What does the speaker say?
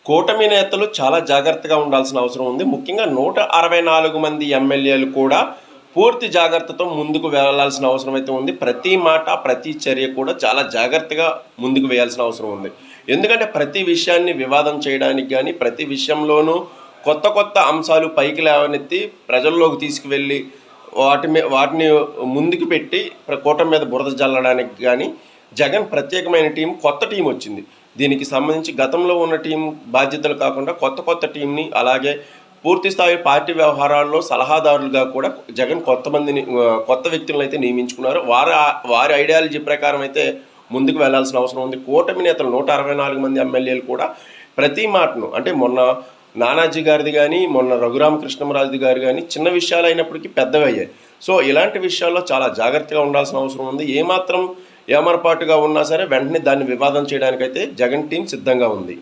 కూటమి నేతలు చాలా జాగ్రత్తగా ఉండాల్సిన అవసరం ఉంది. ముఖ్యంగా 164 మంది ఎమ్మెల్యేలు కూడా పూర్తి జాగ్రత్తతో ముందుకు వెళ్ళాల్సిన అవసరం అయితే ఉంది. ప్రతి మాట, ప్రతి చర్య కూడా చాలా జాగ్రత్తగా ముందుకు వేయాల్సిన అవసరం ఉంది. ఎందుకంటే ప్రతి విషయాన్ని వివాదం చేయడానికి గానీ, ప్రతి విషయంలోనూ కొత్త కొత్త అంశాలు పైకి లేవనెత్తి ప్రజల్లోకి తీసుకువెళ్ళి వాటిని ముందుకు పెట్టి కూటమి మీద బురద జల్లడానికి గానీ, జగన్ ప్రత్యేకమైన టీం, కొత్త టీం వచ్చింది. దీనికి సంబంధించి గతంలో ఉన్న టీం బాధ్యతలు కాకుండా కొత్త టీంని, అలాగే పూర్తి స్థాయి పార్టీ వ్యవహారాల్లో సలహాదారులుగా కూడా జగన్ కొత్త వ్యక్తులను అయితే నియమించుకున్నారు. వారి ఐడియాలజీ ప్రకారం అయితే ముందుకు వెళ్లాల్సిన అవసరం ఉంది. కూటమి నేతలు 164 మంది ఎమ్మెల్యేలు కూడా ప్రతి మాటను, అంటే మొన్న నానాజీ గారిది కానీ, మొన్న రఘురామకృష్ణరాజు గారు కానీ చిన్న విషయాలు అయినప్పటికీ పెద్దవయ్యాయి. సో ఇలాంటి విషయాల్లో చాలా జాగ్రత్తగా ఉండాల్సిన అవసరం ఉంది. ఏమాత్రం ఏమరపాటుగా ఉన్నా సరే వెంటనే దాన్ని వివాదం చేయడానికైతే జగన్ టీం సిద్ధంగా ఉంది.